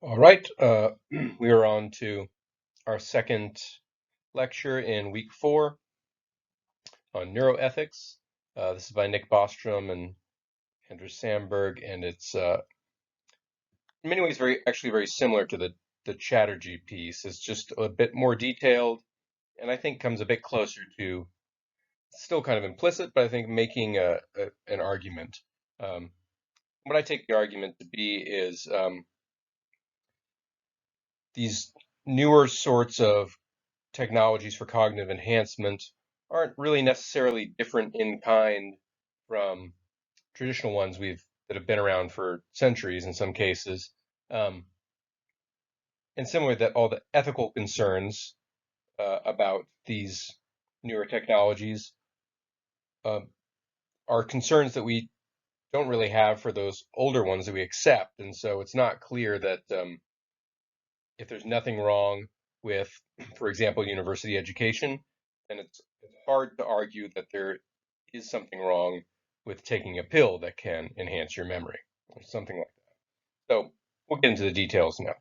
All right, we are on to our second lecture in week 4 on neuroethics. This is by Nick Bostrom and Andrew Sandberg, and it's in many ways actually very similar to the Chatterjee piece. It's just a bit more detailed, and I think comes a bit closer to still kind of implicit, but I think making an argument. Um, what I take the argument to be is these newer sorts of technologies for cognitive enhancement aren't really necessarily different in kind from traditional ones that have been around for centuries in some cases. Um, and similarly, that all the ethical concerns about these newer technologies uh, are concerns that we don't really have for those older ones that we accept. And so it's not clear that if there's nothing wrong with, for example, university education, then it's hard to argue that there is something wrong with taking a pill that can enhance your memory or something like that. So we'll get into the details now.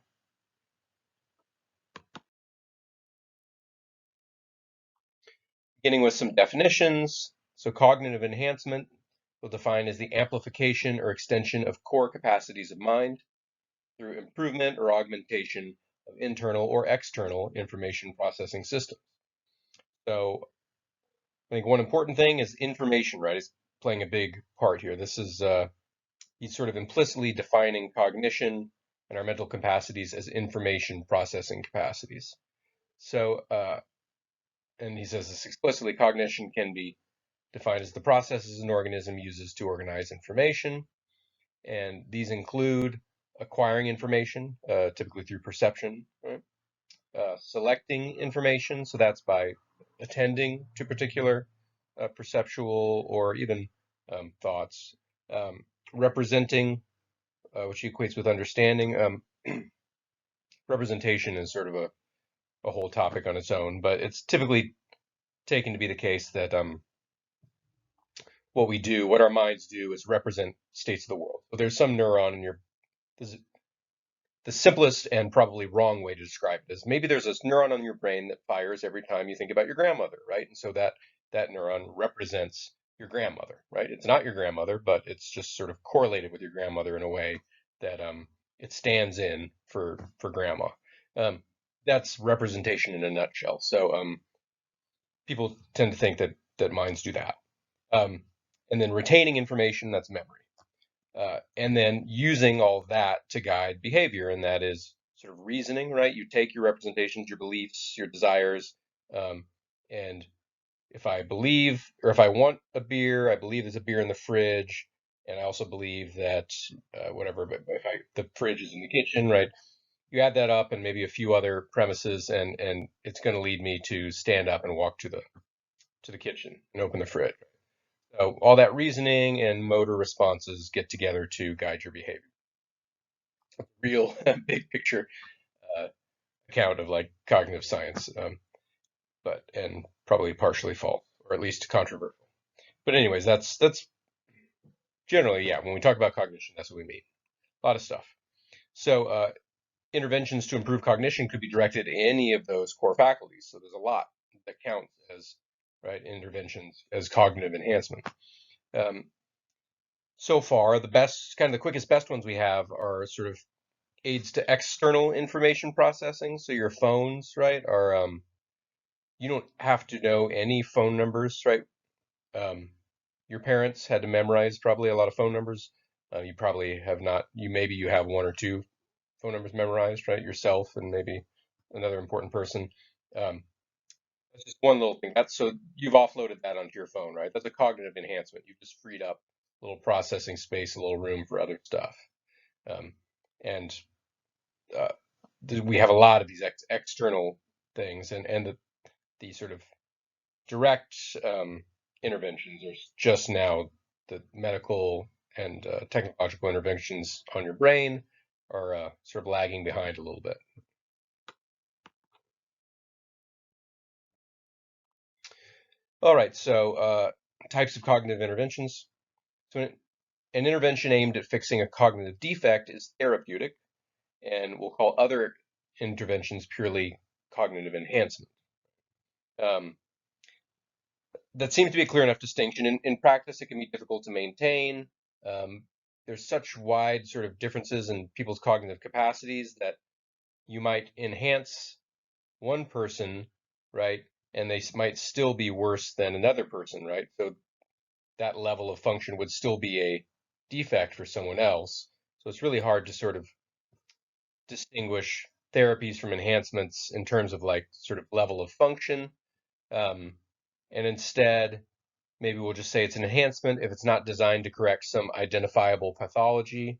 Beginning with some definitions. So cognitive enhancement we'll define as the amplification or extension of core capacities of mind through improvement or augmentation of internal or external information processing systems. So I think one important thing is information, right? Is playing a big part here. This is he's sort of implicitly defining cognition and our mental capacities as information processing capacities. So, and he says this explicitly: cognition can be defined as the processes an organism uses to organize information, and these include acquiring information, typically through perception, right? Selecting information, so that's by attending to particular perceptual or even thoughts, representing, which he equates with understanding. Representation is sort of a whole topic on its own, but it's typically taken to be the case that what our minds do is represent states of the world. So there's some neuron in your, this is the simplest and probably wrong way to describe it is maybe there's this neuron on your brain that fires every time you think about your grandmother, right? And so that neuron represents your grandmother, right? It's not your grandmother, but it's just sort of correlated with your grandmother in a way that it stands in for grandma. Um, that's representation in a nutshell. So people tend to think that minds do that. Um, and then retaining information, that's memory. And then using all of that to guide behavior, and that is sort of reasoning, right? You take your representations, your beliefs, your desires, um, and if I believe or if I want a beer, I believe there's a beer in the fridge, and I also believe that whatever, but if the fridge is in the kitchen, right? You add that up and maybe a few other premises, and it's going to lead me to stand up and walk to the kitchen and open the fridge. So all that reasoning and motor responses get together to guide your behavior. Real big picture uh, account of like cognitive science, but and probably partially false or at least controversial. But anyways, that's generally, yeah. When we talk about cognition, that's what we mean. A lot of stuff. So interventions to improve cognition could be directed at any of those core faculties. So there's a lot that counts as right interventions as cognitive enhancement. Um, so far, the quickest, best ones we have are sort of aids to external information processing. So your phones, right, are you don't have to know any phone numbers, right? Um, your parents had to memorize probably a lot of phone numbers. You probably have not. Maybe you have one or two phone numbers memorized, right? Yourself and maybe another important person. Um, that's just one little thing. That's so you've offloaded that onto your phone, right? That's a cognitive enhancement. You've just freed up a little processing space, a little room for other stuff. Um, and uh, we have a lot of these external things, and the sort of direct interventions are just now the medical and technological interventions on your brain are sort of lagging behind a little bit. All right, so types of cognitive interventions. So an intervention aimed at fixing a cognitive defect is therapeutic, and we'll call other interventions purely cognitive enhancement. Um, that seems to be a clear enough distinction. In practice, it can be difficult to maintain. Um, there's such wide sort of differences in people's cognitive capacities that you might enhance one person, right, and they might still be worse than another person, right? So that level of function would still be a defect for someone else. So it's really hard to sort of distinguish therapies from enhancements in terms of like sort of level of function. Um, and instead, maybe we'll just say it's an enhancement if it's not designed to correct some identifiable pathology,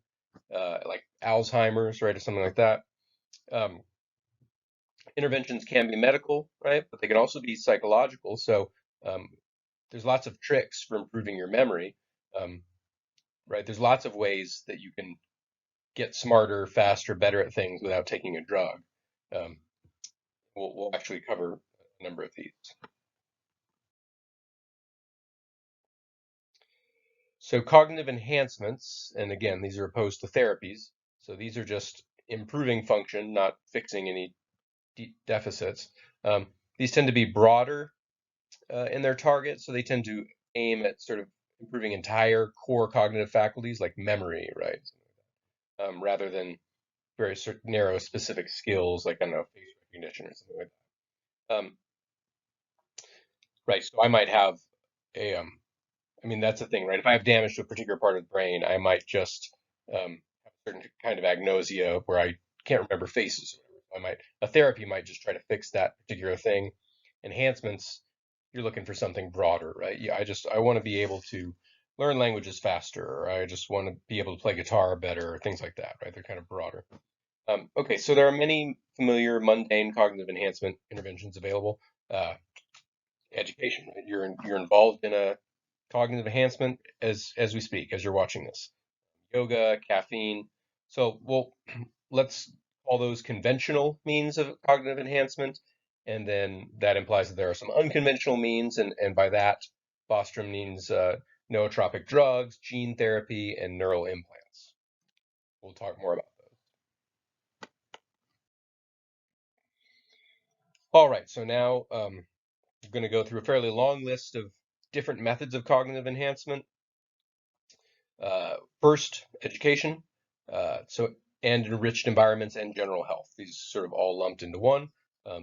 like Alzheimer's, right, or something like that. Um, Interventions can be medical, right, but they can also be psychological. So um, there's lots of tricks for improving your memory, um, right? There's lots of ways that you can get smarter, faster, better at things without taking a drug. Um, we'll actually cover a number of these. So cognitive enhancements, and again, these are opposed to therapies. So these are just improving function, not fixing any deficits. Um, these tend to be broader in their target, so they tend to aim at sort of improving entire core cognitive faculties like memory, right? Rather than very narrow specific skills like, I don't know, face recognition or something like that. Right, so I might have a I mean, that's the thing, right? If I have damage to a particular part of the brain, I might just have a certain kind of agnosia where I can't remember faces. A therapy might just try to fix that particular thing. Enhancements, you're looking for something broader, right? Yeah, I want to be able to learn languages faster, or I just want to be able to play guitar better, or things like that, right? They're kind of broader. Okay, so there are many familiar mundane cognitive enhancement interventions available. Uh, Education, right? You're involved in a cognitive enhancement as we speak, as you're watching this. Yoga, caffeine. So, well, let's call those conventional means of cognitive enhancement, and then that implies that there are some unconventional means, and by that, Bostrom means nootropic drugs, gene therapy, and neural implants. We'll talk more about those. All right, so now I'm going to go through a fairly long list of different methods of cognitive enhancement. First, education, so and enriched environments and general health. These sort of all lumped into one.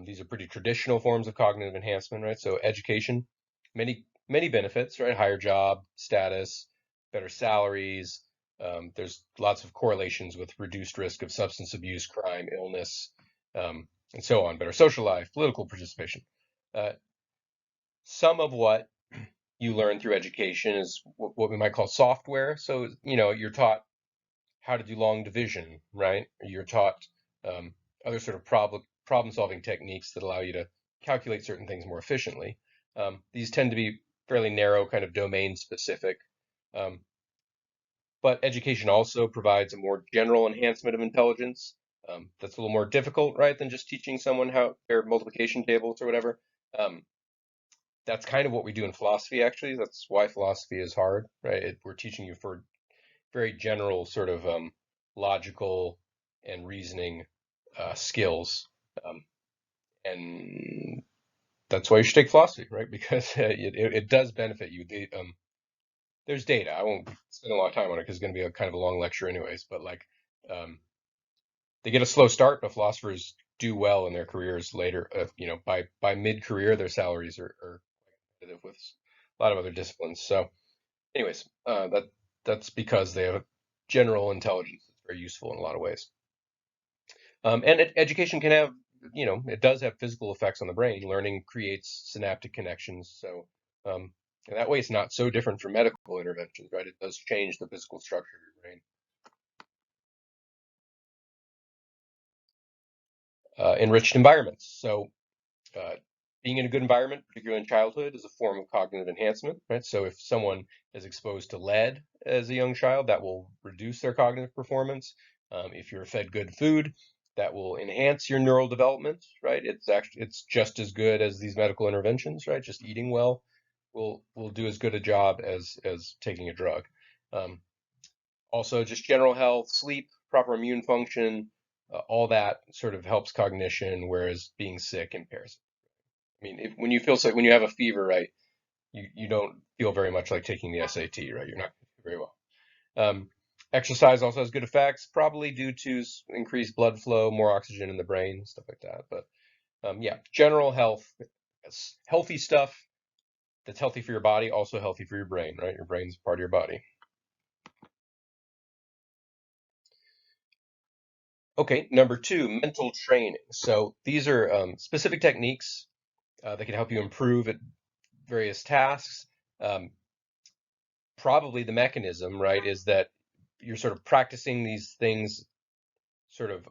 These are pretty traditional forms of cognitive enhancement, right? So education, many benefits, right? Higher job status, better salaries. There's lots of correlations with reduced risk of substance abuse, crime, illness, and so on. Better social life, political participation. Uh, some of what you learn through education is what we might call software. So, you're taught how to do long division, right? You're taught other sort of problem solving techniques that allow you to calculate certain things more efficiently. These tend to be fairly narrow, kind of domain specific. Um, but education also provides a more general enhancement of intelligence. That's a little more difficult, right, than just teaching someone how their multiplication tables or whatever. Um, that's kind of what we do in philosophy, actually. That's why philosophy is hard, right? We're teaching you for very general sort of logical and reasoning skills. Um, and that's why you should take philosophy, right? Because it does benefit you. There's data. I won't spend a lot of time on it because it's going to be a kind of a long lecture anyways, but like um, they get a slow start, but philosophers do well in their careers later. By mid-career, their salaries are competitive with a lot of other disciplines. So anyways, that's because they have a general intelligence that's very useful in a lot of ways. And education can have, it does have physical effects on the brain. Learning creates synaptic connections. So and that way, it's not so different from medical interventions, right? It does change the physical structure of your brain. Enriched environments. So uh, being in a good environment, particularly in childhood, is a form of cognitive enhancement, right? So if someone is exposed to lead as a young child, that will reduce their cognitive performance. If you're fed good food, that will enhance your neural development, right? It's just as good as these medical interventions, right? Just eating well will do as good a job as taking a drug. Um, Also, just general health, sleep, proper immune function, all that sort of helps cognition, whereas being sick impairs. I mean, when you feel sick, when you have a fever, right, you don't feel very much like taking the SAT, right? You're not very well. Um, Exercise also has good effects, probably due to increased blood flow, more oxygen in the brain, stuff like that. But yeah, general health, healthy stuff that's healthy for your body, also healthy for your brain, right? Your brain's part of your body. Okay, number two, mental training. So these are specific techniques that can help you improve at various tasks. Um, Probably the mechanism, right, is that you're sort of practicing these things sort of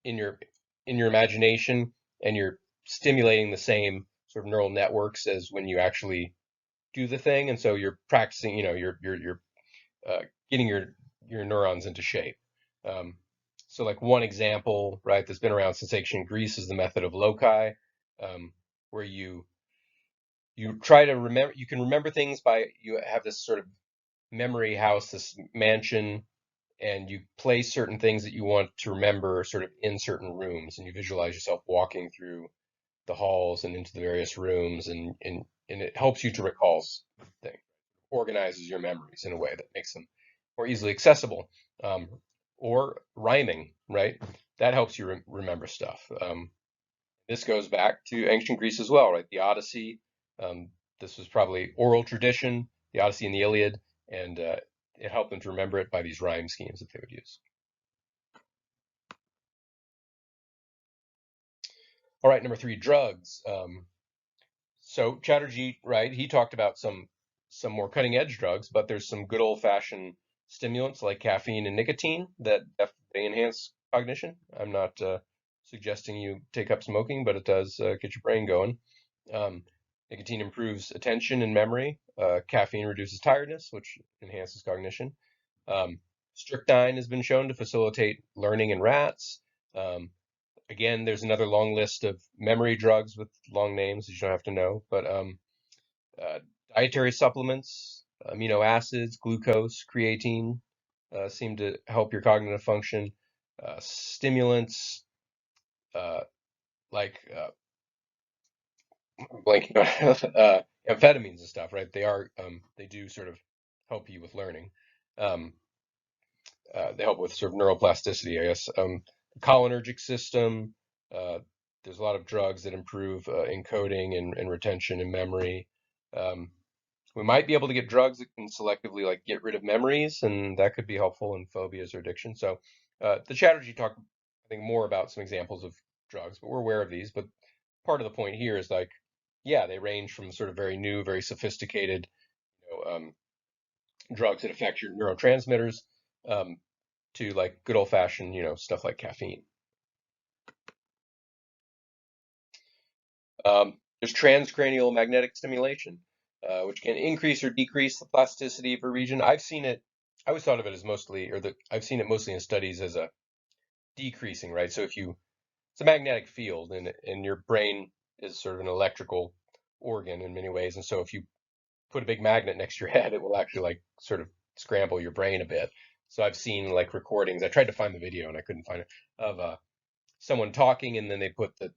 in your in your imagination, and you're stimulating the same sort of neural networks as when you actually do the thing, and so you're practicing, you're uh, getting your neurons into shape. Um, so like one example, right, that's been around since ancient Greece is the method of loci, where you try to remember, you can remember things by, you have this sort of memory house, this mansion, and you place certain things that you want to remember sort of in certain rooms, and you visualize yourself walking through the halls and into the various rooms, and it helps you to recall things, organizes your memories in a way that makes them more easily accessible. Um, or rhyming, right? That helps you remember stuff. This goes back to ancient Greece as well, right? The Odyssey. Um, this was probably oral tradition, the Odyssey and the Iliad, and it helped them to remember it by these rhyme schemes that they would use. All right, number three, drugs. So Chatterjee, right? He talked about some more cutting edge drugs, but there's some good old fashioned stimulants like caffeine and nicotine that they enhance cognition. I'm not suggesting you take up smoking, but it does get your brain going. Um, Nicotine improves attention and memory. Caffeine reduces tiredness, which enhances cognition. Um, Strychnine has been shown to facilitate learning in rats. Um, Again, there's another long list of memory drugs with long names that you don't have to know, but uh, dietary supplements, amino acids, glucose, creatine seem to help your cognitive function. Stimulants uh, like blanking on amphetamines and stuff, right? They do sort of help you with learning. Um, they help with sort of neuroplasticity, I guess. The cholinergic system. Uh, there's a lot of drugs that improve encoding and retention and memory. Um, we might be able to get drugs that can selectively like get rid of memories, and that could be helpful in phobias or addiction. So the Chatterjee talked, I think, more about some examples of drugs, but we're aware of these. But part of the point here is like, yeah, they range from sort of very new, very sophisticated, drugs that affect your neurotransmitters, um, to like good old fashioned, stuff like caffeine. There's transcranial magnetic stimulation, which can increase or decrease the plasticity of a region. I've seen it. I always thought of it as mostly, I've seen it mostly in studies as a decreasing, right? So it's a magnetic field, and your brain is sort of an electrical organ in many ways, and so if you put a big magnet next to your head, it will actually like sort of scramble your brain a bit. So I've seen like recordings. I tried to find the video and I couldn't find it of someone talking, and then they put the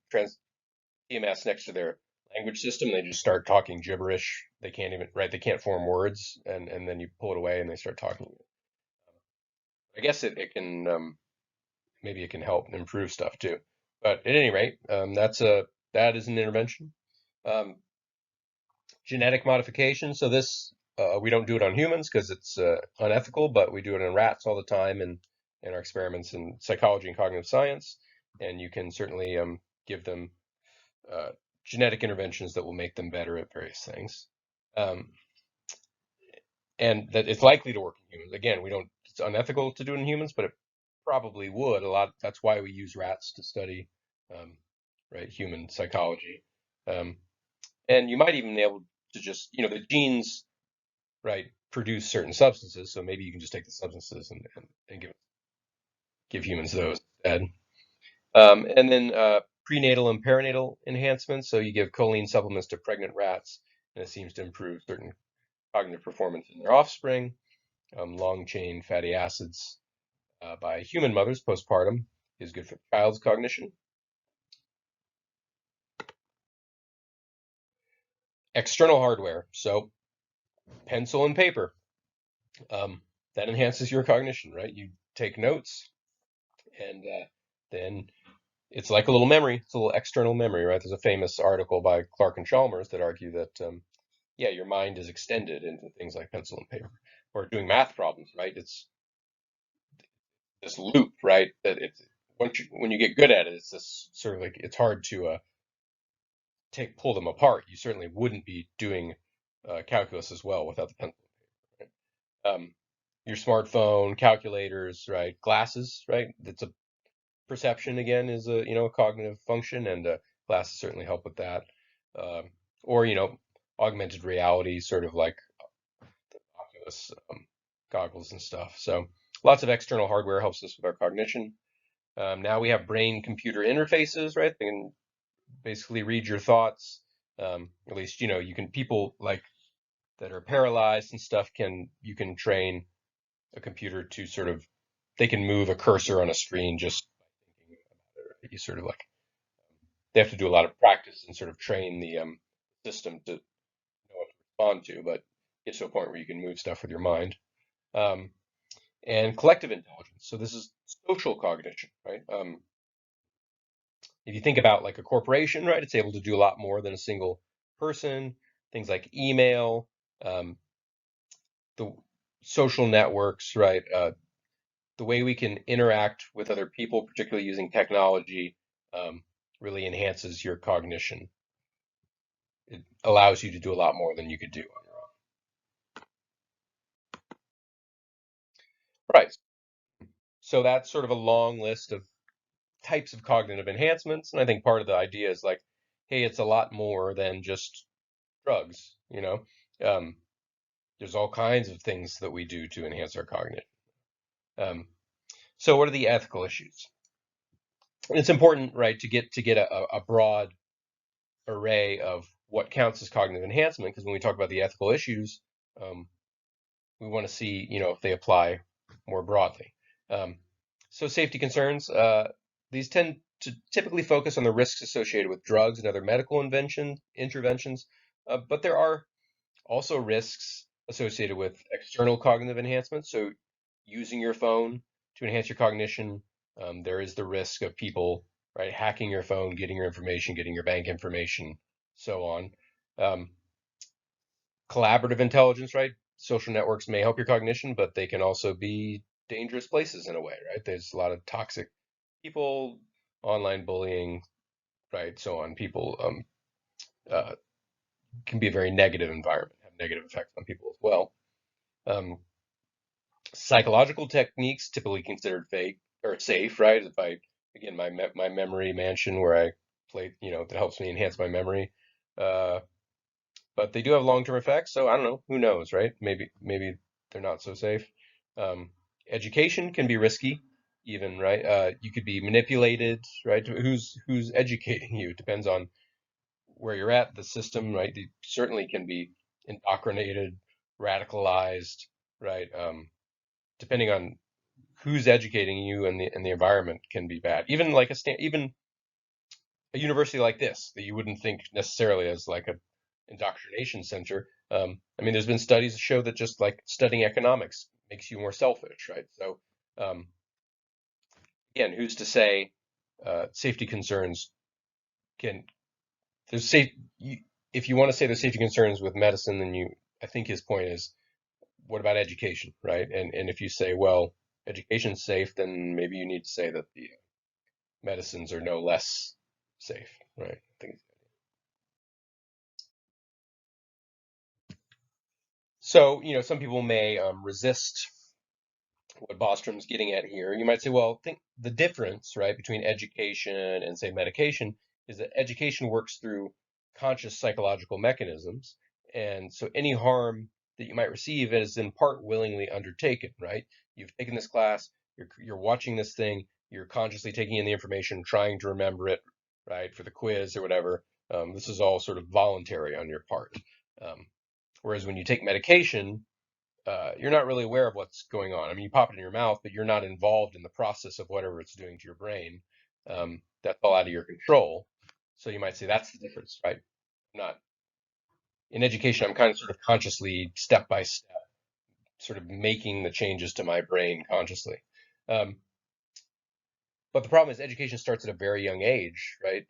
TMS next to their language system. They just start talking gibberish. They can't even, right? They can't form words, and then you pull it away and they start talking. I guess it can, maybe it can help improve stuff too. But at any rate, that is an intervention. Um, Genetic modification. So this, we don't do it on humans because it's unethical, but we do it in rats all the time in our experiments in psychology and cognitive science. And you can certainly give them uh, genetic interventions that will make them better at various things. Um, and that it's likely to work in humans. Again, we don't, it's unethical to do it in humans, but it probably would a lot. That's why we use rats to study, um, right, human psychology. Um, and you might even be able to just, the genes, right, produce certain substances. So maybe you can just take the substances and give humans those instead. And then prenatal and perinatal enhancements. So you give choline supplements to pregnant rats, and it seems to improve certain cognitive performance in their offspring. Long chain fatty acids by human mothers postpartum. is good for the child's cognition. External hardware, so pencil and paper, um, that enhances your cognition, right? You take notes, and then it's like a little memory. It's a little external memory, right? There's a famous article by Clark and Chalmers that argue that, yeah, your mind is extended into things like pencil and paper or doing math problems, right? It's this loop, right? That it's when you get good at it, it's this sort of like it's hard to pull them apart. You certainly wouldn't be doing calculus as well without the pencil. Right? Your smartphone, calculators, right? Glasses, right? That's a perception again is a cognitive function, and glasses certainly help with that. Um, or augmented reality, sort of like Oculus goggles and stuff. So lots of external hardware helps us with our cognition. Now we have brain-computer interfaces, right? They can basically read your thoughts. At least you can people like that are paralyzed and stuff you can train a computer to sort of they can move a cursor on a screen just thinking about it. You sort of like they have to do a lot of practice and sort of train the system to know what to respond to, but get to a point where you can move stuff with your mind. Um, and collective intelligence. So this is social cognition, right? If you think about like a corporation, right, it's able to do a lot more than a single person. Things like email, um, the social networks, right? The way we can interact with other people, particularly using technology, um, really enhances your cognition. It allows you to do a lot more than you could do on your own. Right. So that's sort of a long list of types of cognitive enhancements. And I think part of the idea is like, hey, it's a lot more than just drugs. Um, there's all kinds of things that we do to enhance our cognition. Um, so what are the ethical issues? And it's important, right, to get a broad array of what counts as cognitive enhancement, because when we talk about the ethical issues, um, we want to see, if they apply more broadly. Um, so safety concerns, these tend to typically focus on the risks associated with drugs and other medical interventions, but there are also risks associated with external cognitive enhancements. So using your phone to enhance your cognition, there is the risk of people, right, hacking your phone, getting your information, getting your bank information, so on. Um, Collaborative intelligence, right? Social networks may help your cognition, but they can also be dangerous places in a way, right? There's a lot of toxic people, online bullying, right? So on. People uh, can be a very negative environment, have negative effects on people as well. Um, Psychological techniques typically considered fake or safe, right? If I again my memory mansion where I play, that helps me enhance my memory. Uh, but they do have long-term effects. So I don't know. Who knows, right? Maybe they're not so safe. Um, Education can be risky, even, right? You could be manipulated, right? Who's educating you? It depends on where you're at, the system, right? You certainly can be indoctrinated, radicalized, right? Depending on who's educating you and the environment can be bad. Even like even a university like this that you wouldn't think necessarily as like a indoctrination center. I mean, there's been studies that show that just like studying economics makes you more selfish, right? So um, again, who's to say safety concerns can there's safe you, if you want to say there's safety concerns with medicine, then I think his point is what about education, right? And if you say, well, education's safe, then maybe you need to say that the medicines are no less safe, right? I think so. Some people may resist what Bostrom's getting at here. You might say, well, think the difference, right, between education and say medication is that education works through conscious psychological mechanisms, and so any harm that you might receive is in part willingly undertaken, right? You've taken this class, you're watching this thing, you're consciously taking in the information, trying to remember it, right, for the quiz or whatever. This is all sort of voluntary on your part. Um, Whereas when you take medication, you're not really aware of what's going on. I mean, you pop it in your mouth, but you're not involved in the process of whatever it's doing to your brain. That's all out of your control. So you might say that's the difference, right? Not in education, I'm kind of sort of consciously, step by step, sort of making the changes to my brain consciously. Um, but the problem is education starts at a very young age, right?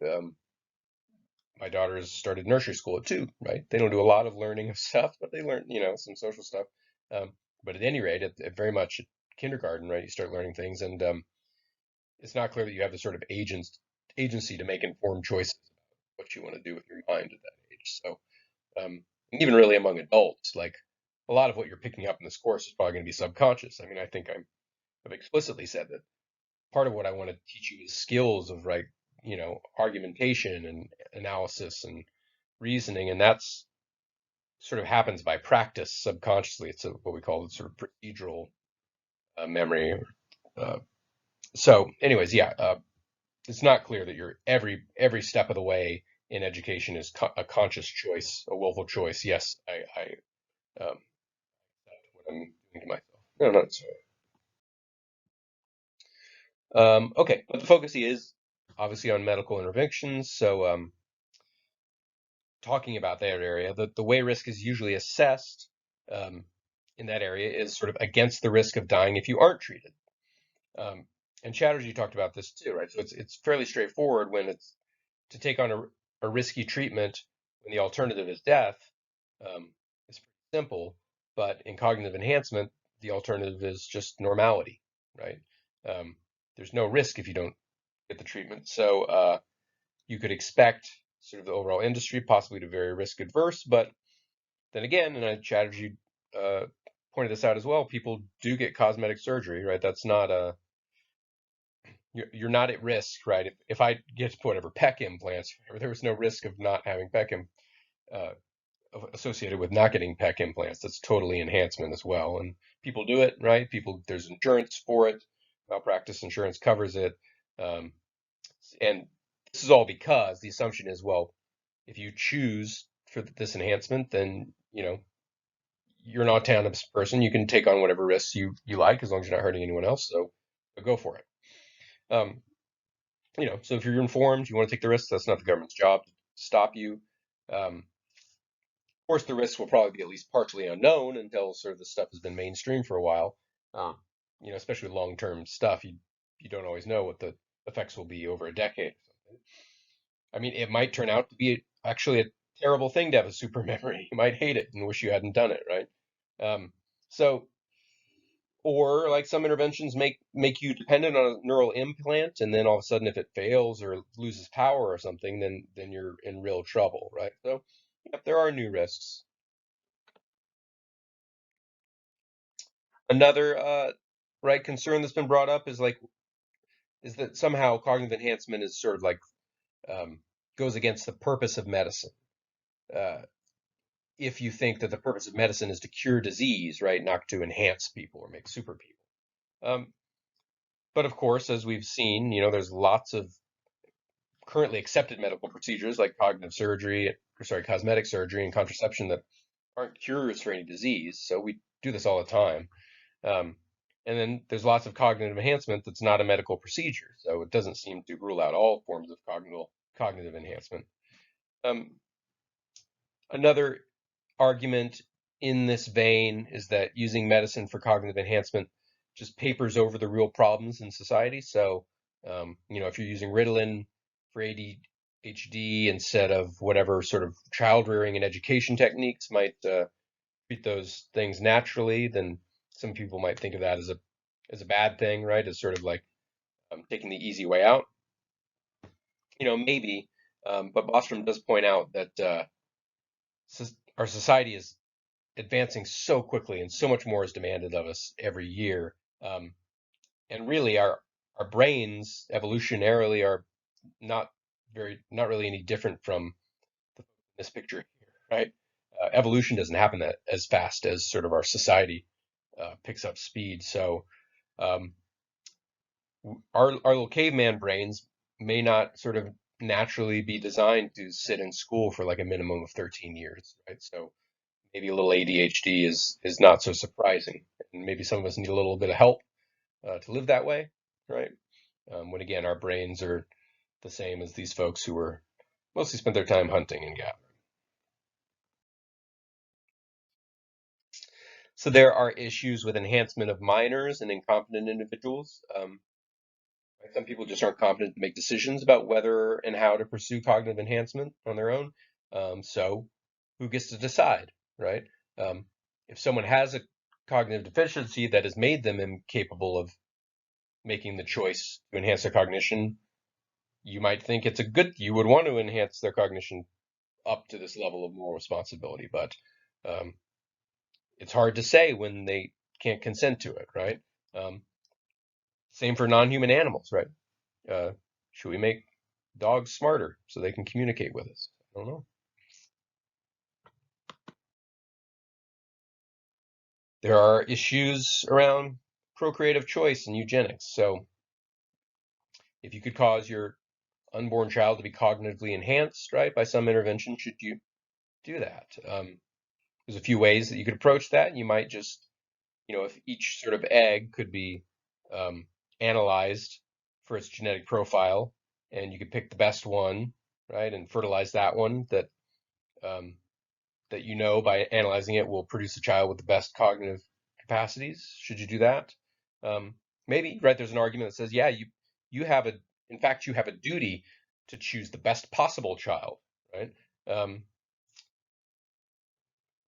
My daughter has started nursery school at 2, right? They don't do a lot of learning of stuff, but they learn, some social stuff. Um, but at any rate, at very much at kindergarten, right, you start learning things, and it's not clear that you have the sort of agency to make informed choices about what you want to do with your mind at that age. So, even really among adults, like a lot of what you're picking up in this course is probably going to be subconscious. I mean, I think I've explicitly said that part of what I want to teach you is skills of argumentation and analysis and reasoning, and that's sort of happens by practice subconsciously. It's what we call sort of procedural memory. Uh, so, anyways, yeah, it's not clear that you're every step of the way in education is a conscious choice, a willful choice. Yes, that's what I'm doing to myself. No, no, sorry. Okay, but the focus is obviously on medical interventions. So, talking about that area, the way risk is usually assessed um, in that area is sort of against the risk of dying if you aren't treated. Um, and Chatterjee talked about this too, right? So it's fairly straightforward when it's to take on a risky treatment when the alternative is death. It's pretty simple, but in cognitive enhancement, the alternative is just normality, right? Um, there's no risk if you don't get the treatment. So you could expect sort of the overall industry possibly to be very risk adverse, but then again, and Chatterjee uh, pointed this out as well, people do get cosmetic surgery, right? That's not a you're not at risk, right? If I get whatever PEC implants, there was no risk of not having PEC uh, associated with not getting PEC implants. That's totally enhancement as well, and people do it, right? There's insurance for it. Malpractice insurance covers it, um, and this is all because the assumption is, well, if you choose for this enhancement, then you're an autonomous person. You can take on whatever risks you like as long as you're not hurting anyone else. So go for it. Um, so if you're informed, you want to take the risks, that's not the government's job to stop you. Of course, the risks will probably be at least partially unknown until sort of the stuff has been mainstream for a while. Um, especially long-term stuff, you don't always know what the effects will be over a decade or something. I mean, it might turn out to be actually a terrible thing to have a super memory. You might hate it and wish you hadn't done it, right? Um, so Or like some interventions make you dependent on a neural implant, and then all of a sudden, if it fails or loses power or something, then you're in real trouble, right? So, yep, there are new risks. Another right concern that's been brought up is that somehow cognitive enhancement is sort of like um, goes against the purpose of medicine. Uh, if you think that the purpose of medicine is to cure disease, right, not to enhance people or make super people. But of course, as we've seen, there's lots of currently accepted medical procedures like cosmetic surgery and contraception that aren't cures for any disease. So we do this all the time. Um, and then there's lots of cognitive enhancement that's not a medical procedure. So it doesn't seem to rule out all forms of cognitive enhancement. Um, Another argument in this vein is that using medicine for cognitive enhancement just papers over the real problems in society. So, if you're using Ritalin for ADHD instead of whatever sort of child rearing and education techniques might treat those things naturally, then some people might think of that as a bad thing, right? As sort of like taking the easy way out. Maybe, but Bostrom does point out that our society is advancing so quickly and so much more is demanded of us every year. Um, and really our brains evolutionarily are not really any different from this picture here, right? Evolution doesn't happen as fast as sort of our society picks up speed. So um, our little caveman brains may not sort of naturally be designed to sit in school for like a minimum of 13 years, right? So maybe a little ADHD is not so surprising, and maybe some of us need a little bit of help to live that way, right? When again, our brains are the same as these folks who were mostly spent their time hunting and gathering. So there are issues with enhancement of minors and incompetent individuals. Some people just aren't competent to make decisions about whether and how to pursue cognitive enhancement on their own. So who gets to decide, right? Um, if someone has a cognitive deficiency that has made them incapable of making the choice to enhance their cognition, you might think you would want to enhance their cognition up to this level of moral responsibility, but um, it's hard to say when they can't consent to it, right? Um, Same for non-human animals, right? Uh, should we make dogs smarter so they can communicate with us? I don't know. There are issues around procreative choice and eugenics. So if you could cause your unborn child to be cognitively enhanced, right, by some intervention, should you do that? There's a few ways that you could approach that. You might just, if each sort of egg could be um, analyzed for its genetic profile, and you could pick the best one, right, and fertilize that one um, that by analyzing it will produce a child with the best cognitive capacities. Should you do that? Um, Maybe, right? There's an argument that says, yeah, you have in fact, you have a duty to choose the best possible child, right? Um,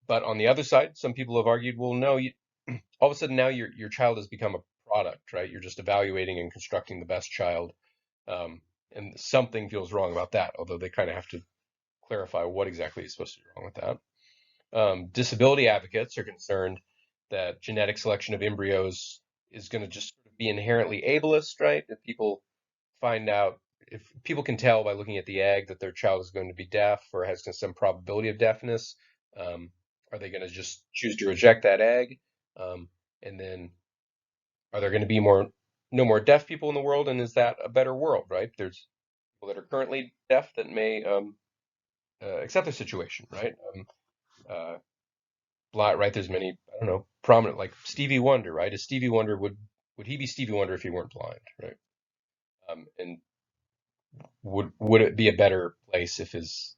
but on the other side, some people have argued, well, no, all of a sudden now your child has become a product, right? You're just evaluating and constructing the best child, um, and something feels wrong about that. Although they kind of have to clarify what exactly is supposed to be wrong with that. Disability advocates are concerned that genetic selection of embryos is going to just be inherently ableist, right? If people can tell by looking at the egg that their child is going to be deaf or has some probability of deafness, um, are they going to just choose to reject that egg? Um, and then are there going to be no more deaf people in the world? And is that a better world, right? There's people that are currently deaf that may accept the situation, right? Uh, Blind, right? There's many, I don't know, prominent like Stevie Wonder, right? Is Stevie Wonder would he be Stevie Wonder if he weren't blind, right? And would it be a better place if his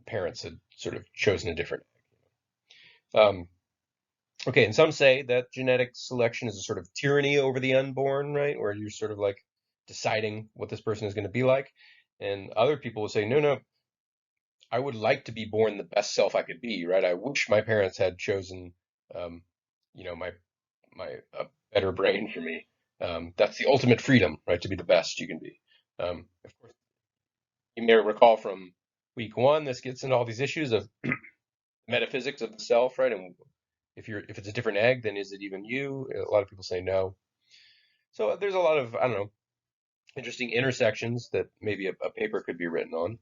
parents had sort of chosen a different? Um, okay, and some say that genetic selection is a sort of tyranny over the unborn, right? Where you're sort of like deciding what this person is going to be like, and other people will say, no, no, I would like to be born the best self I could be, right? I wish my parents had chosen, um, my a better brain for me. That's the ultimate freedom, right? To be the best you can be. Of course, you may recall from week one, this gets into all these issues of metaphysics of the self, right? And if it's a different egg, then is it even you? A lot of people say no. So there's a lot of, I don't know, interesting intersections that maybe a paper could be written on.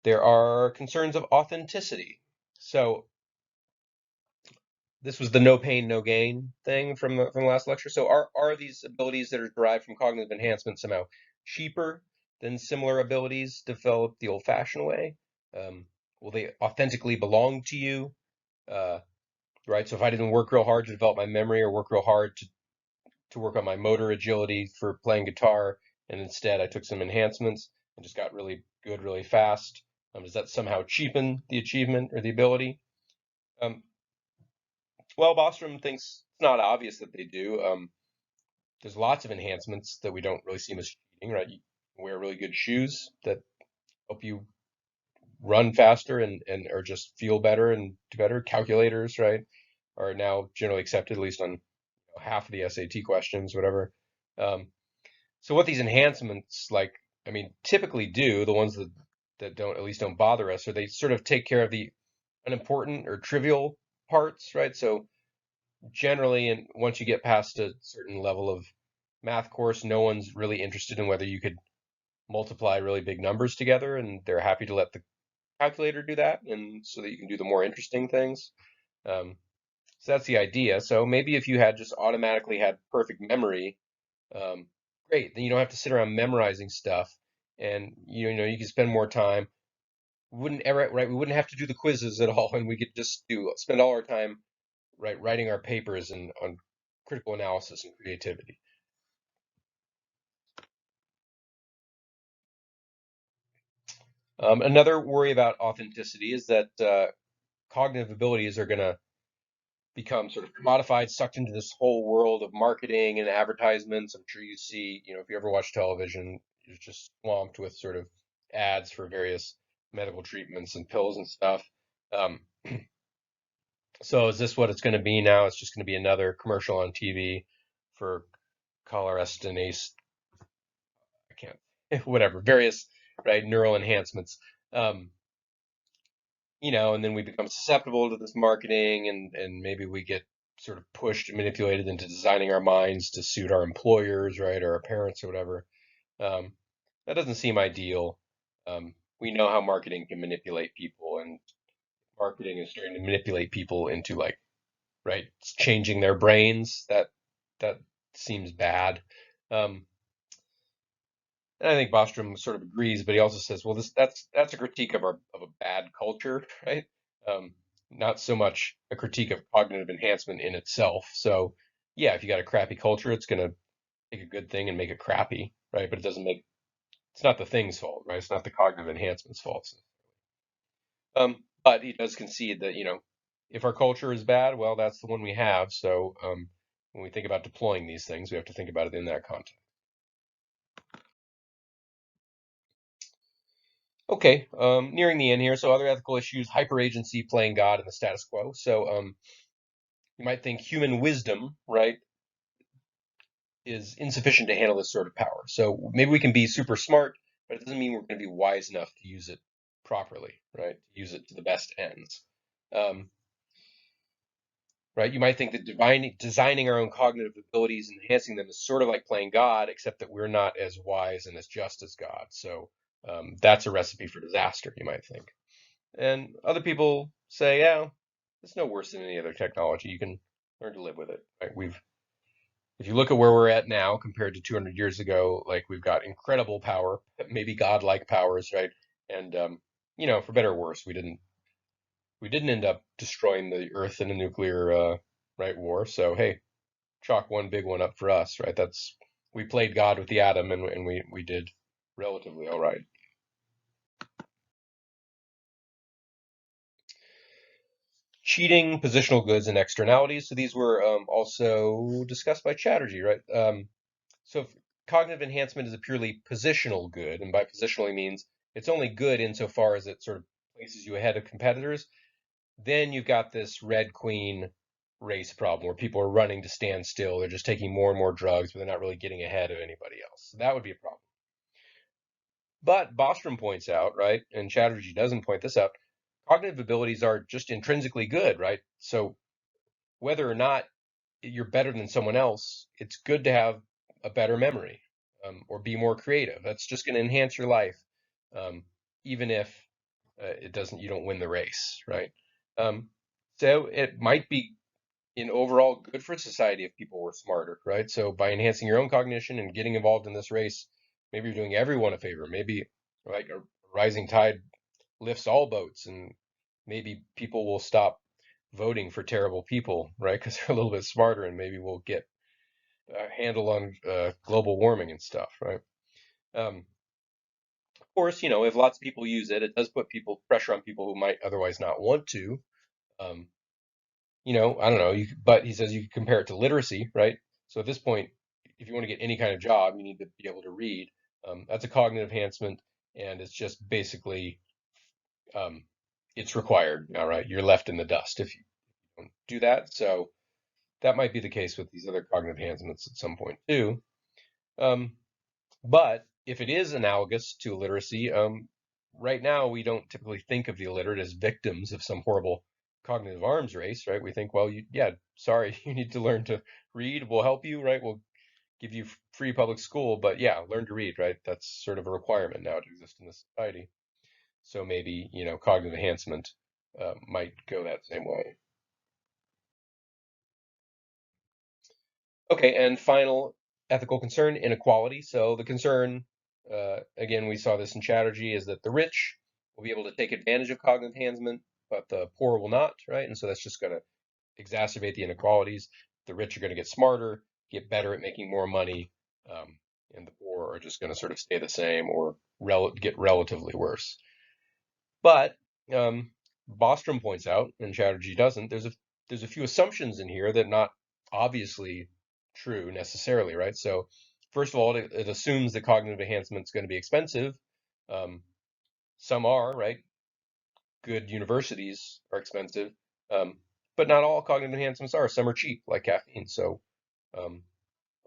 There are concerns of authenticity. So this was the no pain, no gain thing from the last lecture. So are these abilities that are derived from cognitive enhancement somehow cheaper than similar abilities developed the old-fashioned way? Will they authentically belong to you? Uh, right. So if I didn't work real hard to develop my memory or work real hard to work on my motor agility for playing guitar, and instead I took some enhancements and just got really good really fast, does that somehow cheapen the achievement or the ability? Um, Well, Bostrom thinks it's not obvious that they do. There's lots of enhancements that we don't really see as cheating, right? You wear really good shoes that help you run faster and or just feel better and do better. Calculators, right, are now generally accepted, at least on half of the SAT questions, whatever. Um, so what these enhancements, like, I mean, typically do, the ones that don't at least don't bother us, are they sort of take care of the unimportant or trivial parts, right? So generally, and once you get past a certain level of math course, no one's really interested in whether you could multiply really big numbers together, and they're happy to let the calculator do that, and so that you can do the more interesting things. Um, so that's the idea. So maybe if you had just automatically had perfect memory, um, great. Then you don't have to sit around memorizing stuff, and you can spend more time. We wouldn't ever, right? We wouldn't have to do the quizzes at all, and we could just spend all our time, right, writing our papers and on critical analysis and creativity. Another worry about authenticity is that cognitive abilities are going to become sort of commodified, sucked into this whole world of marketing and advertisements. I'm sure you see, if you ever watch television, it's just swamped with sort of ads for various medical treatments and pills and stuff. Um, so is this what it's going to be now? It's just going to be another commercial on TV for cholarestinase, I can't, whatever, various, right, neural enhancements. Um, and then we become susceptible to this marketing, and maybe we get sort of pushed and manipulated into designing our minds to suit our employers, right, or our parents or whatever. Um, that doesn't seem ideal. We know how marketing can manipulate people, and marketing is starting to manipulate people into like, right, changing their brains. That seems bad. Um, and I think Bostrom sort of agrees, but he also says, well, that's a critique of a bad culture, right? Um, Not so much a critique of cognitive enhancement in itself. So, yeah, if you got a crappy culture, it's going to take a good thing and make it crappy, right? But it's not the thing's fault, right? It's not the cognitive enhancement's fault. But he does concede that, if our culture is bad, well, that's the one we have. So, when we think about deploying these things, we have to think about it in that context. Okay, nearing the end here. So other ethical issues, hyperagency, playing God, and the status quo. So you might think human wisdom, right, is insufficient to handle this sort of power. So maybe we can be super smart, but it doesn't mean we're going to be wise enough to use it properly, right? Use it to the best ends. Um, right? You might think that designing our own cognitive abilities and enhancing them is sort of like playing God, except that we're not as wise and as just as God. So that's a recipe for disaster, you might think. And other people say, yeah, it's no worse than any other technology. You can learn to live with it. Right? If you look at where we're at now compared to 200 years ago, like we've got incredible power, maybe godlike powers, right? And for better or worse, we didn't end up destroying the Earth in a nuclear right war. So hey, chalk one big one up for us, right? We played God with the atom, and we did relatively all right. Cheating, positional goods, and externalities. So these were also discussed by Chatterjee, right? So if cognitive enhancement is a purely positional good, and by positional he means it's only good insofar as it sort of places you ahead of competitors, then you've got this Red Queen race problem where people are running to stand still. They're just taking more and more drugs, but they're not really getting ahead of anybody else. So that would be a problem. But Bostrom points out, right, and Chatterjee doesn't point this out, cognitive abilities are just intrinsically good, right? So whether or not you're better than someone else, it's good to have a better memory or be more creative. That's just going to enhance your life, um, even if you don't win the race, right? Um, so it might be in overall good for society if people were smarter, right? So by enhancing your own cognition and getting involved in this race, maybe you're doing everyone a favor. Maybe right, a rising tide lifts all boats, and maybe people will stop voting for terrible people, right? Because they're a little bit smarter, and maybe we'll get a handle on global warming and stuff, right? Of course, if lots of people use it, it does put pressure on people who might otherwise not want to. Um, I don't know. But he says you can compare it to literacy, right? So at this point, if you want to get any kind of job, you need to be able to read. That's a cognitive enhancement, and it's just basically um, it's required. All right, you're left in the dust if you don't do that. So that might be the case with these other cognitive enhancements at some point too. Um, but if it is analogous to illiteracy, right now we don't typically think of the illiterate as victims of some horrible cognitive arms race, right? We think, well, yeah, sorry, you need to learn to read. We'll help you, right? We'll give you free public school, but yeah, learn to read, right? That's sort of a requirement now to exist in this society. So maybe, cognitive enhancement might go that same way. Okay, and final ethical concern, inequality. So the concern Again, we saw this in Chatterjee, is that the rich will be able to take advantage of cognitive enhancement, but the poor will not, right? And so that's just going to exacerbate the inequalities. The rich are going to get smarter, get better at making more money, um, and the poor are just going to sort of stay the same or get relatively worse. But Bostrom points out, and Chatterjee doesn't, there's a few assumptions in here that are not obviously true necessarily, right? So first of all, it assumes that cognitive enhancement is going to be expensive. Um, some are, right? Good universities are expensive, um, but not all cognitive enhancements are. Some are cheap, like caffeine. So um,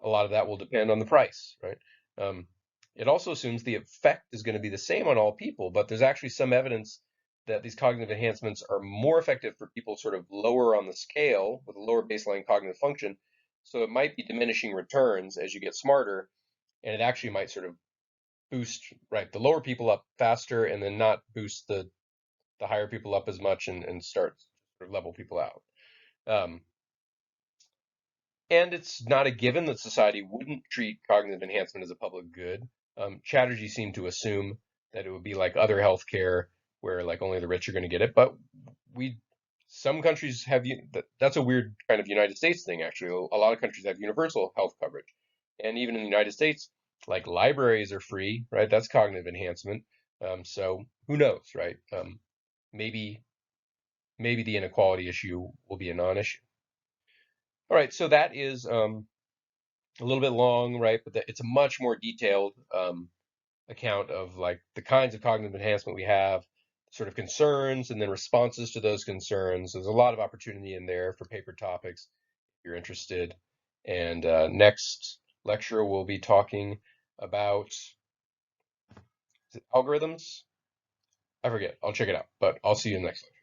a lot of that will depend on the price, right? Um, it also assumes the effect is going to be the same on all people, but there's actually some evidence that these cognitive enhancements are more effective for people sort of lower on the scale with a lower baseline cognitive function. So it might be diminishing returns as you get smarter, and it actually might sort of boost, right, the lower people up faster and then not boost the higher people up as much and start sort of level people out. Um, And it's not a given that society wouldn't treat cognitive enhancement as a public good. Chatterjee seemed to assume that it would be like other healthcare, where like only the rich are going to get it. But we, some countries have that's a weird kind of United States thing actually. A lot of countries have universal health coverage, and even in the United States, like libraries are free, right? That's cognitive enhancement. So who knows, right? Maybe maybe the inequality issue will be a non-issue. All right, so that is a little bit long, right? But it's a much more detailed account of like the kinds of cognitive enhancement we have, sort of concerns, and then responses to those concerns. There's a lot of opportunity in there for paper topics if you're interested. And next lecture, we'll be talking about algorithms. I forget. I'll check it out, but I'll see you next lecture.